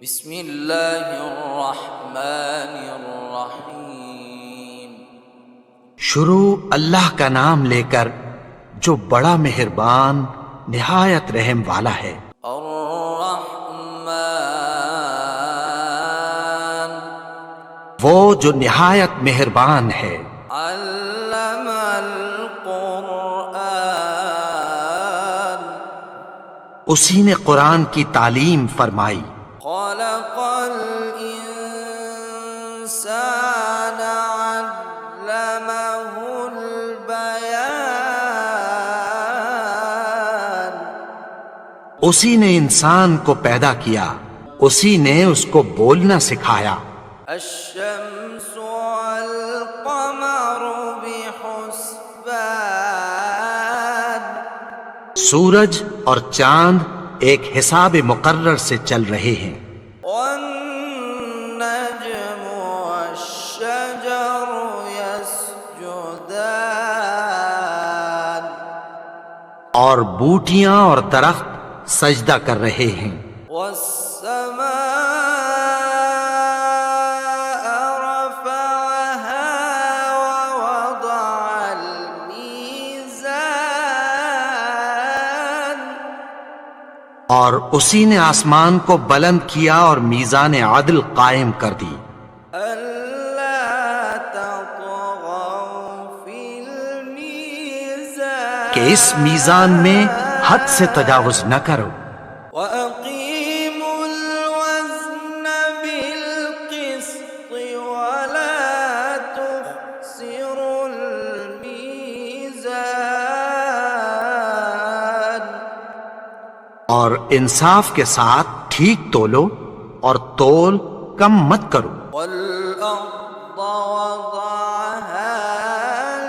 بسم اللہ الرحمن الرحیم۔ شروع اللہ کا نام لے کر جو بڑا مہربان نہایت رحم والا ہے۔ الرحمن وہ جو نہایت مہربان ہے۔ علم القرآن اسی نے قرآن کی تعلیم فرمائی۔ خلق الانسان علمہ البیان اسی نے انسان کو پیدا کیا، اسی نے اس کو بولنا سکھایا۔ الشمس والقمر بحسبان سورج اور چاند ایک حساب مقرر سے چل رہے ہیں۔ والنجم والشجر يسجدان اور بوٹیاں اور درخت سجدہ کر رہے ہیں۔ والسماء رفعها ووضع الميزان اور اسی نے آسمان کو بلند کیا اور میزان عدل قائم کر دی۔ ألا تطغوا في الميزان کہ اس میزان میں حد سے تجاوز نہ کرو۔ وأقيموا الوزن بالقسط ولا تخسروا الميزان اور انصاف کے ساتھ ٹھیک تولو اور تول کم مت کرو۔ والأرض وضعها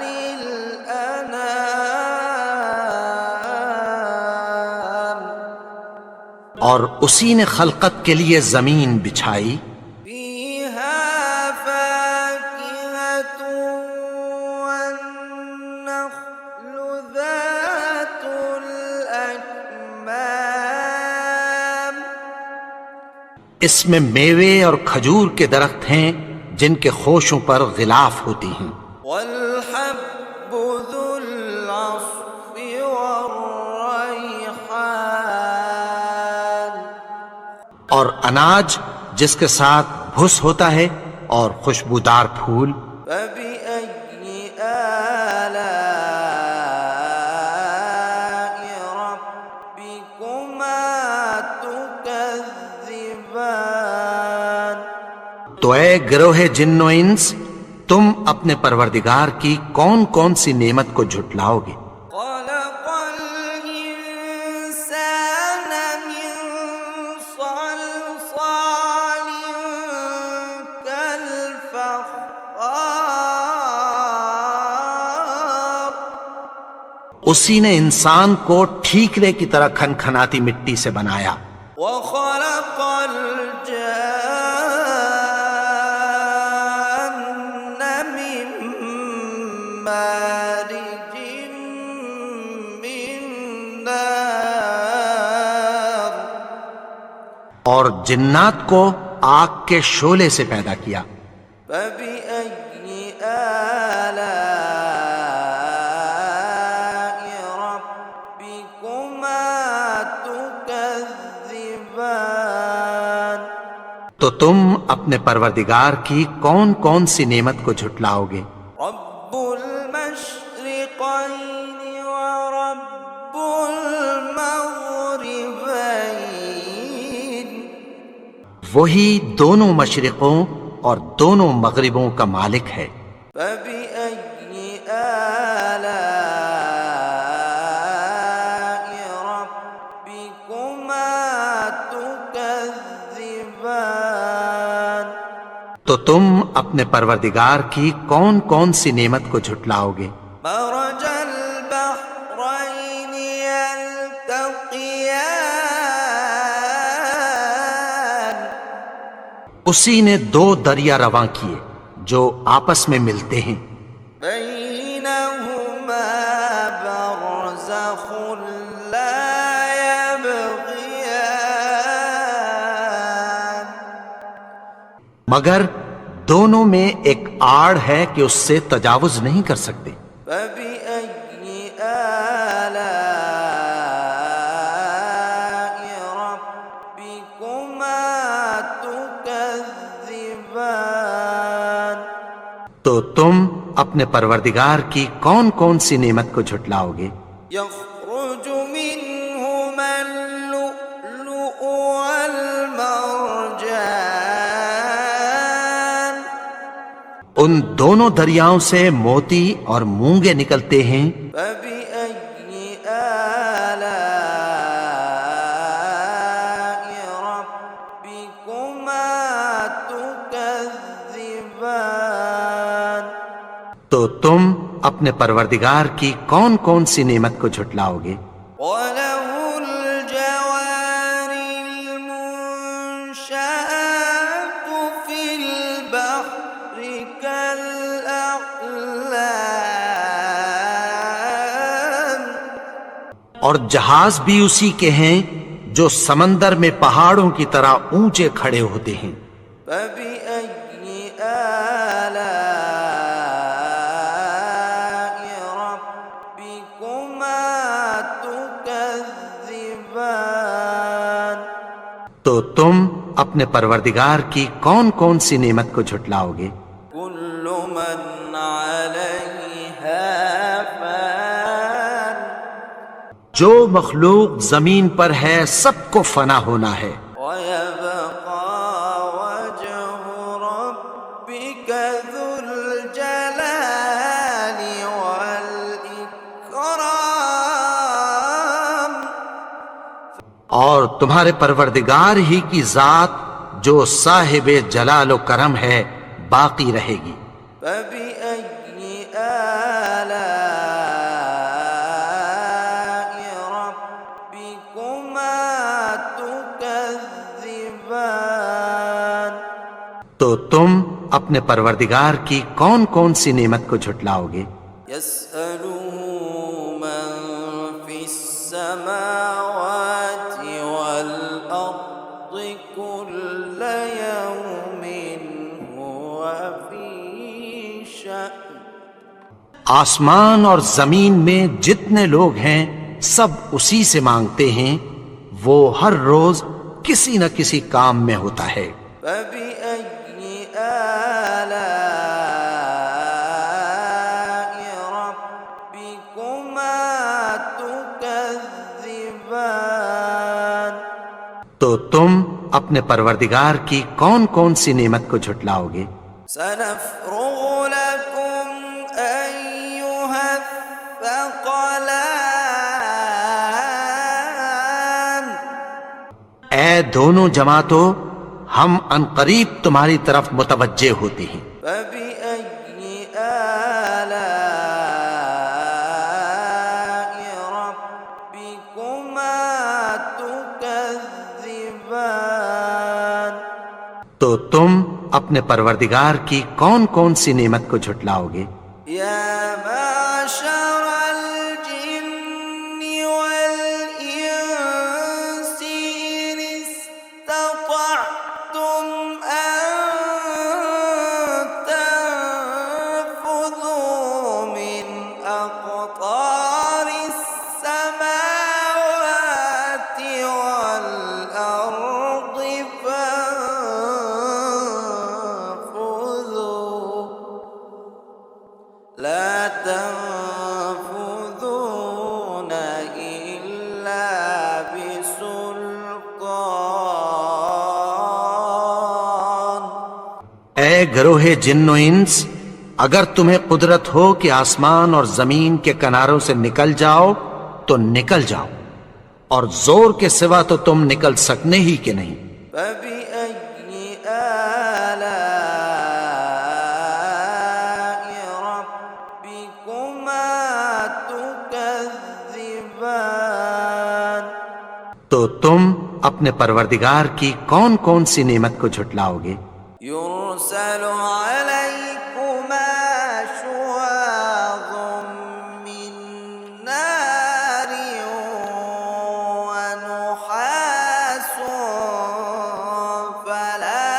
للأنام اور اسی نے خلقت کے لیے زمین بچھائی، فيها فاكهة والنخل ذات الأكمام اس میں میوے اور کھجور کے درخت ہیں جن کے خوشوں پر غلاف ہوتی ہیں، والحب ذو العصف والريحان اور اناج جس کے ساتھ بھس ہوتا ہے اور خوشبودار پھول۔ فبأي آلاء ربكما تكذبان تو اے گروہ جن و انس، تم اپنے پروردگار کی کون کون سی نعمت کو جھٹلاؤ گے؟ خلق الإنسان من صلصال كالفخار اسی نے انسان کو ٹھیکرے کی طرح کھنکھناتی مٹی سے بنایا۔ وخلق الجان من مارج من نار اور جنات کو آگ کے شعلے سے پیدا کیا۔ فبأي آلاء ربكما تكذبان تو تم اپنے پروردگار کی کون کون سی نعمت کو جھٹلاؤ گے؟ رب المشرقين ورب المغربين وہی دونوں مشرقوں اور دونوں مغربوں کا مالک ہے۔ فبأي آلاء ربكما تكذبان تو تم اپنے پروردگار کی کون کون سی نعمت کو جھٹلاؤ گے؟ مرج البحرين يلتقيان اسی نے دو دریا رواں کیے جو آپس میں ملتے ہیں، بينهما برزخ لا يبغيان مگر دونوں میں ایک آڑ ہے کہ اس سے تجاوز نہیں کر سکتے۔ فبأي آلاء ربكما تكذبان؟ تو تم اپنے پروردگار کی کون کون سی نعمت کو جھٹلاؤ گے؟ يخرج منهما اللؤلؤ والمرجان ان دونوں دریاؤں سے موتی اور مونگے نکلتے ہیں۔ فبأي آلاء ربكما تكذبان؟ تو تم اپنے پروردگار کی کون کون سی نعمت کو جھٹلاؤ گے؟ وله الجوار المنشآت في البحر كالأعلام اور جہاز بھی اسی کے ہیں جو سمندر میں پہاڑوں کی طرح اونچے کھڑے ہوتے ہیں۔ فبأي آلاء ربكما تكذبان؟ تو تم اپنے پروردگار کی کون کون سی نعمت کو جھٹلاؤ گے؟ كل من عليها فان جو مخلوق زمین پر ہے سب کو فنا ہونا ہے، ويبقى وجه ربك ذو الجلال والإكرام اور تمہارے پروردگار ہی کی ذات جو صاحب جلال و کرم ہے باقی رہے گی۔ فبأي آلاء ربكما تكذبان؟ تو تم اپنے پروردگار کی کون کون سی نعمت کو جھٹلاؤ گے؟ يسأله من في السماوات والأرض كل يوم هو في شأن آسمان اور زمین میں جتنے لوگ ہیں سب اسی سے مانگتے ہیں، وہ ہر روز کسی نہ کسی کام میں ہوتا ہے۔ فبأي آلاء ربكما تكذبان؟ تو تم اپنے پروردگار کی کون کون سی نعمت کو جھٹلاؤ گے؟ سنفرغ لكم أيها الثقلان اے دونوں جماعتوں، ہم عنقریب تمہاری طرف متوجہ ہوتے ہیں۔ فبأي آلاء ربكما تكذبان؟ تو تم اپنے پروردگار کی کون کون سی نعمت کو جھٹلاؤ گے؟ يا معشر الجن والإنس إن استطعتم أن تنفذوا من أقطار السماوات والأرض فانفذوا لا تنفذون إلا بسلطان؟ اے گروہ جن و انس، اگر تمہیں قدرت ہو کہ آسمان اور زمین کے کناروں سے نکل جاؤ تو نکل جاؤ، اور زور کے سوا تو تم نکل سکنے ہی کہ نہیں۔ فبأي آلاء ربكما تكذبان؟ تو تم اپنے پروردگار کی کون کون سی نعمت کو جھٹلاؤ گے؟ يرسل عليكما شواظ من نار ونحاس فلا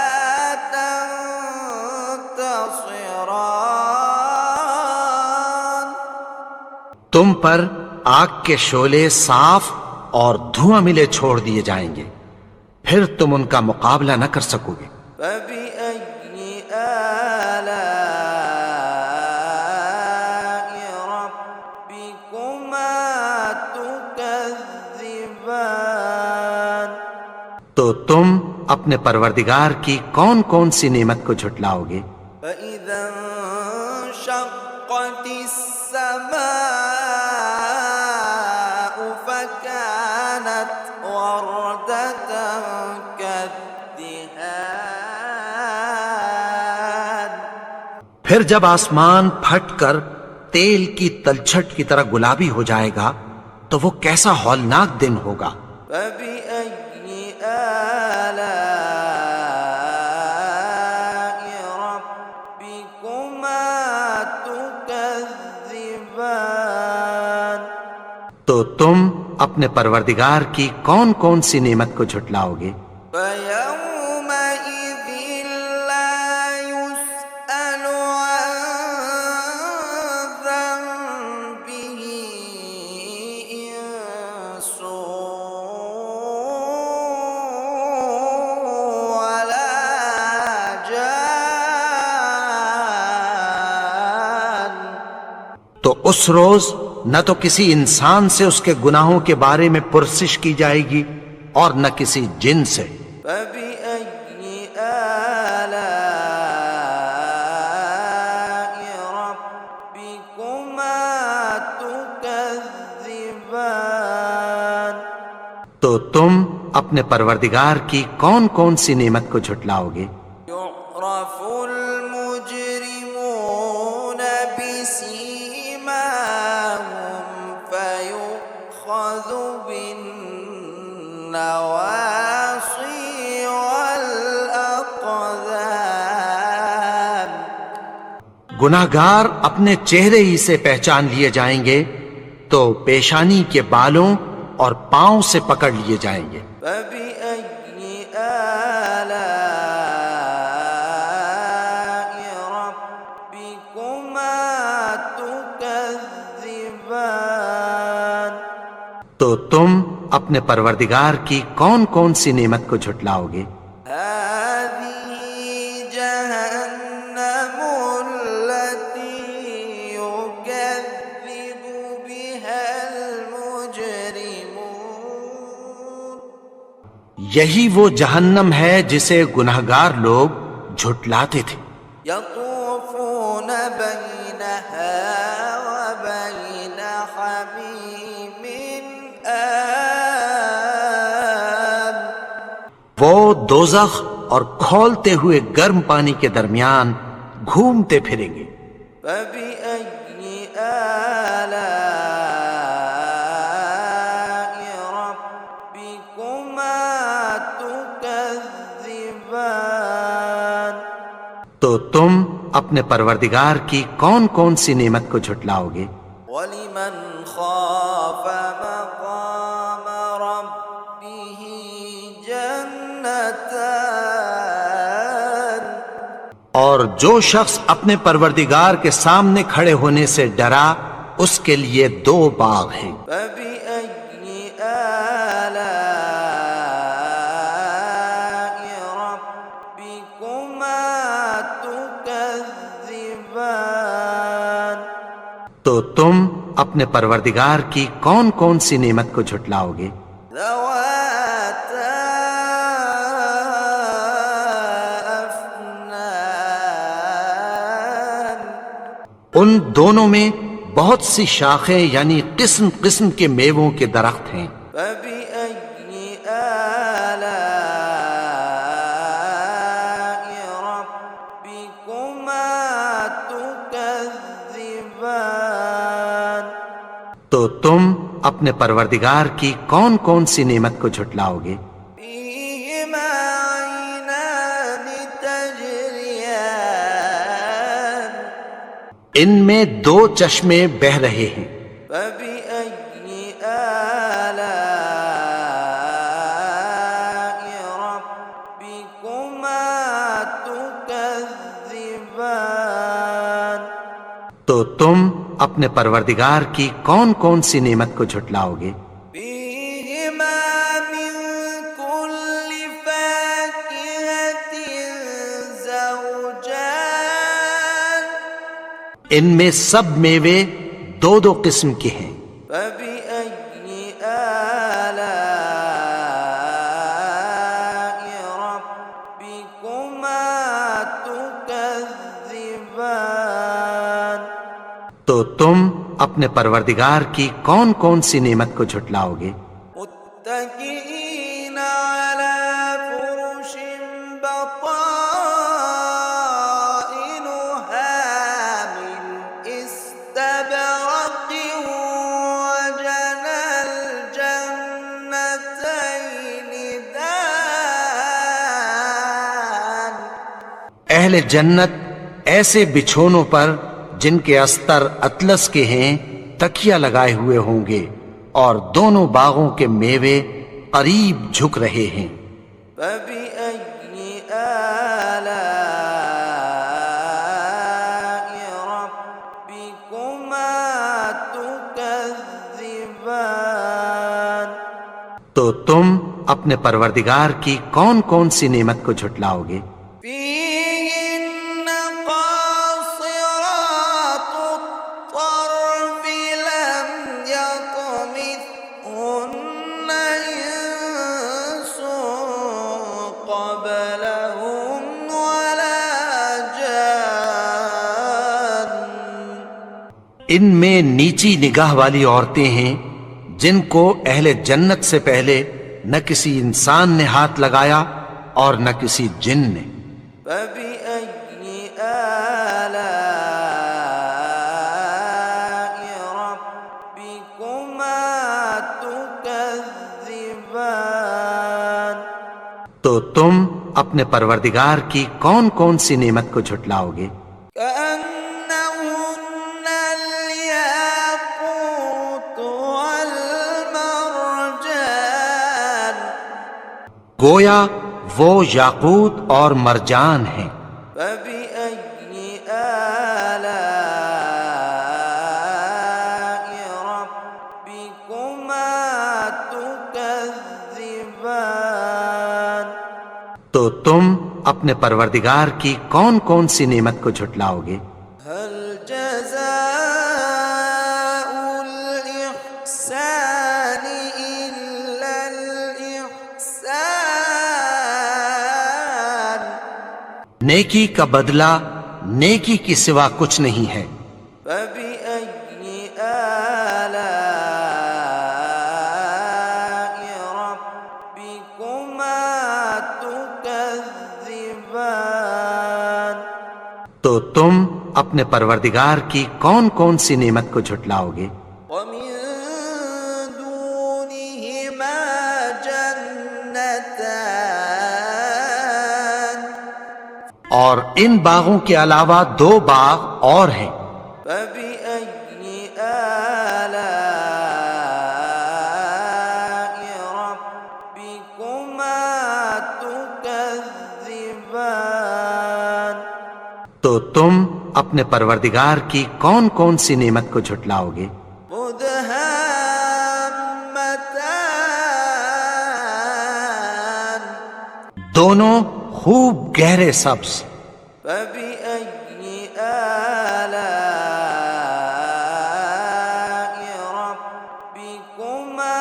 تنتصران؟ تم پر آگ کے شعلے صاف اور دھواں ملے چھوڑ دیے جائیں گے، پھر تم ان کا مقابلہ نہ کر سکو گے۔ فبأي آلاء ربكما تكذبان؟ تو تم اپنے پروردگار کی کون کون سی نعمت کو جھٹلاؤ گے؟ فإذا انشقت السماء فكانت وردة كالدهان۔ پھر جب آسمان پھٹ کر تیل کی تلچھٹ کی طرح گلابی ہو جائے گا تو وہ کیسا ہولناک دن ہوگا۔ فبأي آلاء ربكما تكذبان؟ تو تم اپنے پروردگار کی کون کون سی نعمت کو جھٹلاؤ گے؟ فيومئذ لا يسأل عن ذنبه إنس ولا جان۔ تو اس روز نہ تو کسی انسان سے اس کے گناہوں کے بارے میں پرسش کی جائے گی اور نہ کسی جن سے۔ فبأي آلاء ربكما تكذبان؟ تو تم اپنے پروردگار کی کون کون سی نعمت کو جھٹلاؤ گے؟ يعرف المجرمون بسيماهم فيؤخذ بالنواصي والأقدام۔ گناہگار اپنے چہرے ہی سے پہچان لیے جائیں گے تو پیشانی کے بالوں اور پاؤں سے پکڑ لیے جائیں گے۔ فبأي آلاء ربكما تكذبان؟ تو تم اپنے پروردگار کی کون کون سی نعمت کو جھٹلاؤ گے؟ هذه جهنم التي يكذب بها المجرمون۔ یہی وہ جہنم ہے جسے گناہگار لوگ جھٹلاتے تھے۔ يطوفون بينها وبين حميم آن۔ وہ دوزخ اور کھولتے ہوئے گرم پانی کے درمیان گھومتے پھریں گے۔ فبأي آلاء ربكما تكذبان؟ تو تم اپنے پروردگار کی کون کون سی نعمت کو جھٹلاؤ گے؟ ولمن خاف مقام ربه جنتان۔ اور جو شخص اپنے پروردگار کے سامنے کھڑے ہونے سے ڈرا اس کے لیے دو باغ ہیں۔ فبأي آلاء ربكما تكذبان؟ تو تم اپنے پروردگار کی کون کون سی نعمت کو جھٹلاؤ گے؟ ذواتا أفنان۔ ان دونوں میں بہت سی شاخیں یعنی قسم قسم کے میووں کے درخت ہیں۔ فبأي آلاء ربكما تكذبان؟ تو تم اپنے پروردگار کی کون کون سی نعمت کو جھٹلاؤ گے؟ فيهما عينان تجريان۔ ان میں دو چشمے بہ رہے ہیں۔ فبأي آلاء ربكما تكذبان؟ تو تم اپنے پروردگار کی کون کون سی نعمت کو جھٹلاؤ گے؟ فيهما من كل فاكهة زوجان ان میں سب میوے دو دو قسم کے ہیں۔ فبأي آلاء ربكما تكذبان تو تم اپنے پروردگار کی کون کون سی نعمت کو جھٹلاؤ گے؟ متكئين على فرش بطائنها من استبرق وجنى الجنتين دان اہل جنت ایسے بچھونوں پر جن کے استر اطلس کے ہیں تکیہ لگائے ہوئے ہوں گے، اور دونوں باغوں کے میوے قریب جھک رہے ہیں۔ فبأي آلاء ربكما تكذبان تو تم اپنے پروردگار کی کون کون سی نعمت کو جھٹلاؤ گے؟ فيهن قاصرات الطرف لم يطمثهن إنس قبلهم ولا جان ان میں نیچی نگاہ والی عورتیں ہیں جن کو اہل جنت سے پہلے نہ کسی انسان نے ہاتھ لگایا اور نہ کسی جن نے۔ فبأي آلاء ربكما تكذبان تو تم اپنے پروردگار کی کون کون سی نعمت کو جھٹلاؤ گے؟ كأنهن الياقوت والمرجان گویا وہ یاقوت اور مرجان ہیں۔ فبأي آلاء ربكما تكذبان تو تم اپنے پروردگار کی کون کون سی نعمت کو جھٹلاؤ گے؟ هل جزاء الإحسان إلا الإحسان نیکی کا بدلہ نیکی کی سوا کچھ نہیں ہے۔ فبأي آلاء ربكما تكذبان تو تم اپنے پروردگار کی کون کون سی نعمت کو جھٹلاؤ گے؟ ومن دونهما جنتان اور ان باغوں کے علاوہ دو باغ اور ہیں۔ فبأي آلاء ربكما تكذبان تو تم اپنے پروردگار کی کون کون سی نعمت کو جھٹلاؤ گے؟ مدهامتان دونوں خوب گہرے سبز۔ فبأي آلاء ربكما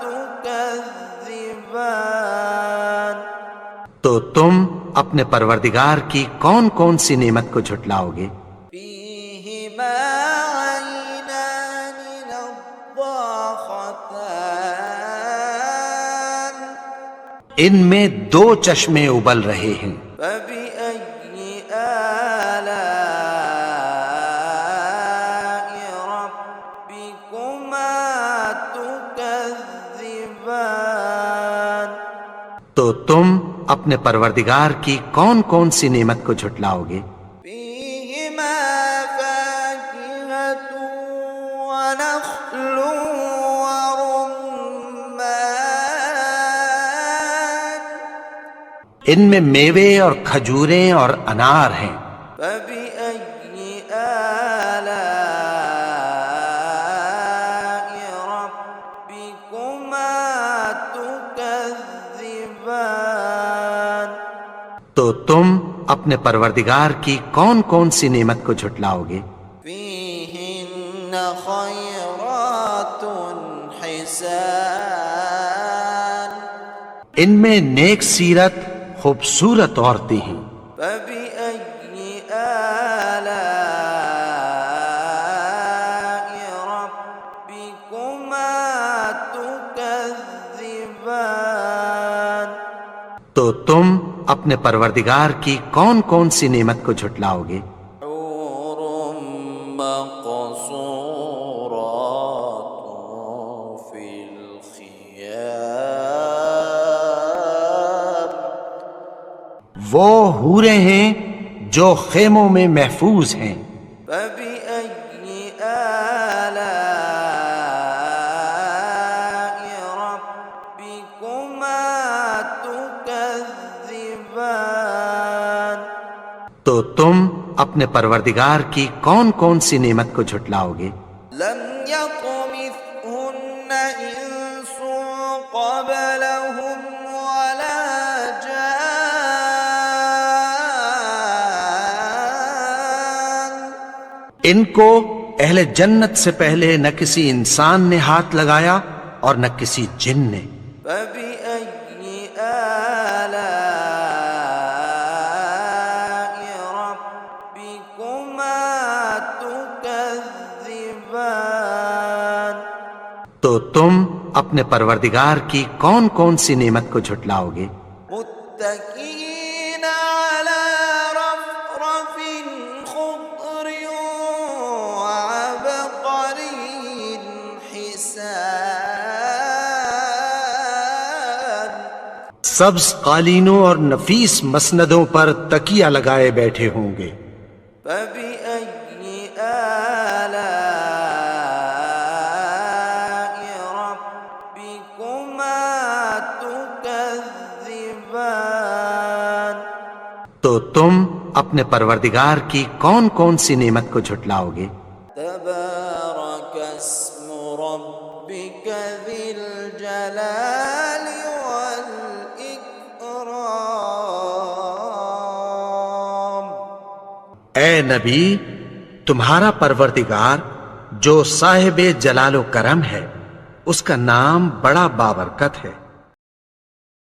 تكذبان تو تم اپنے پروردگار کی کون کون سی نعمت کو جھٹلاؤ گے؟ فيهما عينان نضاختان ان میں دو چشمے ابل رہے ہیں۔ فبأي آلاء ربكما تكذبان تو تم اپنے پروردگار کی کون کون سی نعمت کو جھٹلاؤ گے؟ فيهما فاكهة ونخل ورمان ان میں میوے اور کھجوریں اور انار ہیں۔ فبأي آلاء تو تم اپنے پروردگار کی کون کون سی نعمت کو جھٹلاؤ گے؟ فيهن خيرات حسان ان میں نیک سیرت خوبصورت عورتیں ہیں۔ فبأي آلاء ربكما تكذبان تو تم اپنے پروردگار کی کون کون سی نعمت کو جھٹلاؤ گے؟ حور مقصورات في الخيام وہ حوریں ہیں جو خیموں میں محفوظ ہیں۔ فبأي آلاء ربكما تكذبان تو تم اپنے پروردگار کی کون کون سی نعمت کو جھٹلاؤ گے؟ لم يطمثهن إنس قبلهم ولا جان ان کو اہل جنت سے پہلے نہ کسی انسان نے ہاتھ لگایا اور نہ کسی جن نے۔ فبأي آلاء ربكما تكذبان تو تم اپنے پروردگار کی کون کون سی نعمت کو جھٹلاؤ گے؟ متكئين على رفرف خضر وعبقري حسان سبز قالینوں اور نفیس مسندوں پر تکیہ لگائے بیٹھے ہوں گے۔ فبأي آلاء ربكما تكذبان تو تم اپنے پروردگار کی کون کون سی نعمت کو جھٹلاؤ گے؟ تبارك اسم ربك ذي الجلال والإكرام اے نبی، تمہارا پروردگار جو صاحب جلال و کرم ہے، اس کا نام بڑا بابرکت ہے۔